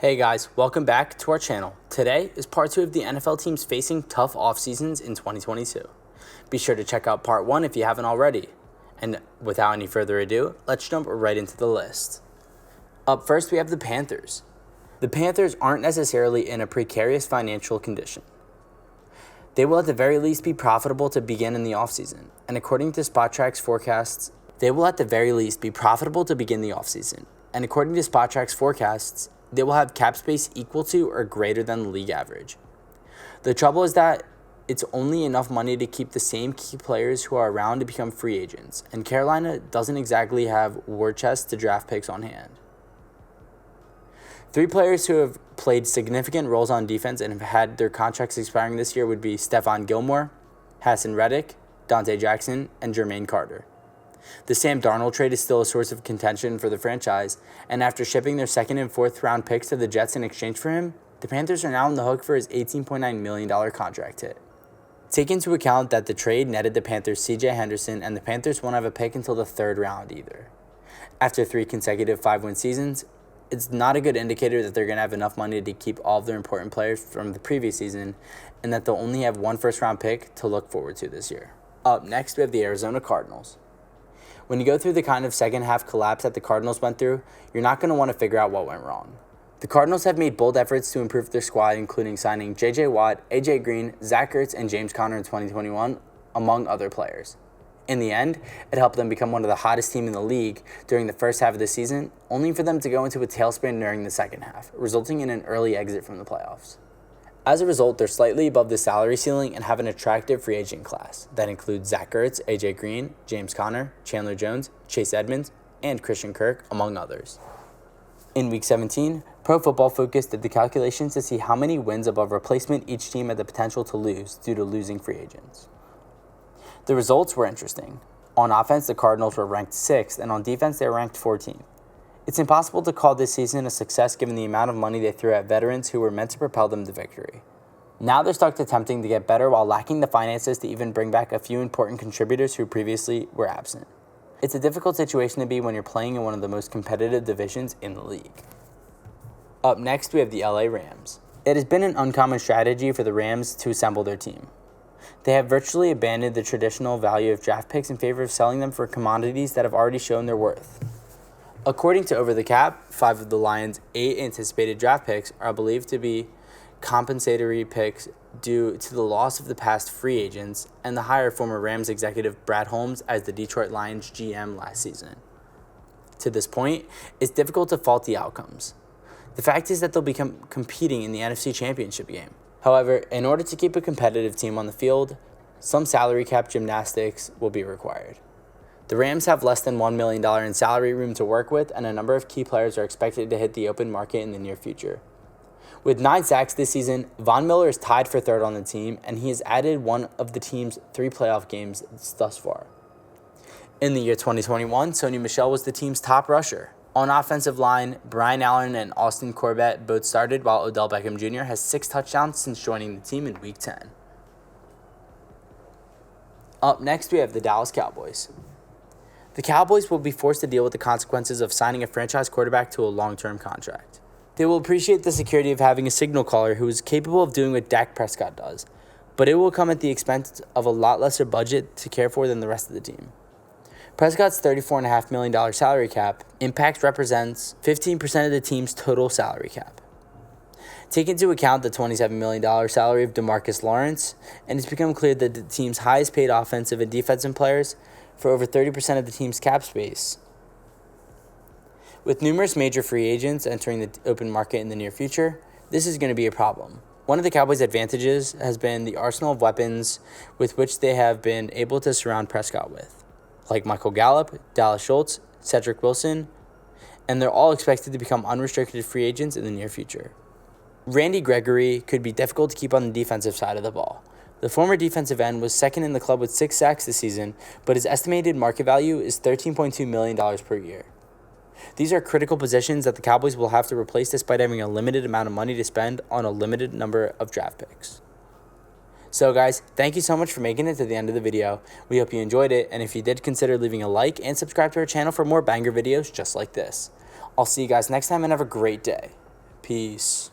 Hey guys, welcome back to our channel. Today is part 2 of the NFL teams facing tough off seasons in 2022. Be sure to check out part 1 if you haven't already. And without any further ado, let's jump right into the list. Up first, we have the Panthers. The Panthers aren't necessarily in a precarious financial condition. They will at the very least be profitable to begin in the offseason, and according to SpotTrack's forecasts, they will have cap space equal to or greater than the league average. The trouble is that it's only enough money to keep the same key players who are around to become free agents, and Carolina doesn't exactly have war chests to draft picks on hand. 3 players who have played significant roles on defense and have had their contracts expiring this year would be Stephon Gilmore, Hassan Reddick, Dante Jackson, and Jermaine Carter. The Sam Darnold trade is still a source of contention for the franchise, and after shipping their 2nd and 4th round picks to the Jets in exchange for him, the Panthers are now on the hook for his $18.9 million contract hit. Take into account that the trade netted the Panthers CJ Henderson, and the Panthers won't have a pick until the 3rd round either. After 3 consecutive 5-win seasons, it's not a good indicator that they're going to have enough money to keep all of their important players from the previous season, and that they'll only have 1 first-round pick to look forward to this year. Up next, we have the Arizona Cardinals. When you go through the kind of second-half collapse that the Cardinals went through, you're not going to want to figure out what went wrong. The Cardinals have made bold efforts to improve their squad, including signing J.J. Watt, A.J. Green, Zach Ertz, and James Conner in 2021, among other players. In the end, it helped them become one of the hottest teams in the league during the first half of the season, only for them to go into a tailspin during the second half, resulting in an early exit from the playoffs. As a result, they're slightly above the salary ceiling and have an attractive free agent class that includes Zach Ertz, A.J. Green, James Conner, Chandler Jones, Chase Edmonds, and Christian Kirk, among others. In Week 17, Pro Football Focus did the calculations to see how many wins above replacement each team had the potential to lose due to losing free agents. The results were interesting. On offense, the Cardinals were ranked 6th, and on defense, they were ranked 14th. It's impossible to call this season a success given the amount of money they threw at veterans who were meant to propel them to victory. Now they're stuck attempting to get better while lacking the finances to even bring back a few important contributors who previously were absent. It's a difficult situation to be when you're playing in one of the most competitive divisions in the league. Up next, we have the LA Rams. It has been an uncommon strategy for the Rams to assemble their team. They have virtually abandoned the traditional value of draft picks in favor of selling them for commodities that have already shown their worth. According to Over the Cap, 5 of the Lions' 8 anticipated draft picks are believed to be compensatory picks due to the loss of the past free agents and the hire of former Rams executive Brad Holmes as the Detroit Lions GM last season. To this point, it's difficult to fault the outcomes. The fact is that they'll become competing in the NFC Championship game. However, in order to keep a competitive team on the field, some salary cap gymnastics will be required. The Rams have less than $1 million in salary room to work with, and a number of key players are expected to hit the open market in the near future. With 9 sacks this season, Von Miller is tied for 3rd on the team, and he has added one of the team's 3 playoff games thus far. In the year 2021, Sony Michel was the team's top rusher. On offensive line, Brian Allen and Austin Corbett both started, while Odell Beckham Jr. has 6 touchdowns since joining the team in Week 10. Up next, we have the Dallas Cowboys. The Cowboys will be forced to deal with the consequences of signing a franchise quarterback to a long-term contract. They will appreciate the security of having a signal caller who is capable of doing what Dak Prescott does, but it will come at the expense of a lot lesser budget to care for than the rest of the team. Prescott's $34.5 million salary cap impact represents 15% of the team's total salary cap. Take into account the $27 million salary of DeMarcus Lawrence, and it's become clear that the team's highest paid offensive and defensive players for over 30% of the team's cap space. With numerous major free agents entering the open market in the near future, this is going to be a problem. One of the Cowboys' advantages has been the arsenal of weapons with which they have been able to surround Prescott with, like Michael Gallup, Dallas Schultz, Cedric Wilson, and they're all expected to become unrestricted free agents in the near future. Randy Gregory could be difficult to keep on the defensive side of the ball. The former defensive end was 2nd in the club with 6 sacks this season, but his estimated market value is $13.2 million per year. These are critical positions that the Cowboys will have to replace despite having a limited amount of money to spend on a limited number of draft picks. So guys, thank you so much for making it to the end of the video. We hope you enjoyed it, and if you did, consider leaving a like and subscribe to our channel for more banger videos just like this. I'll see you guys next time and have a great day. Peace.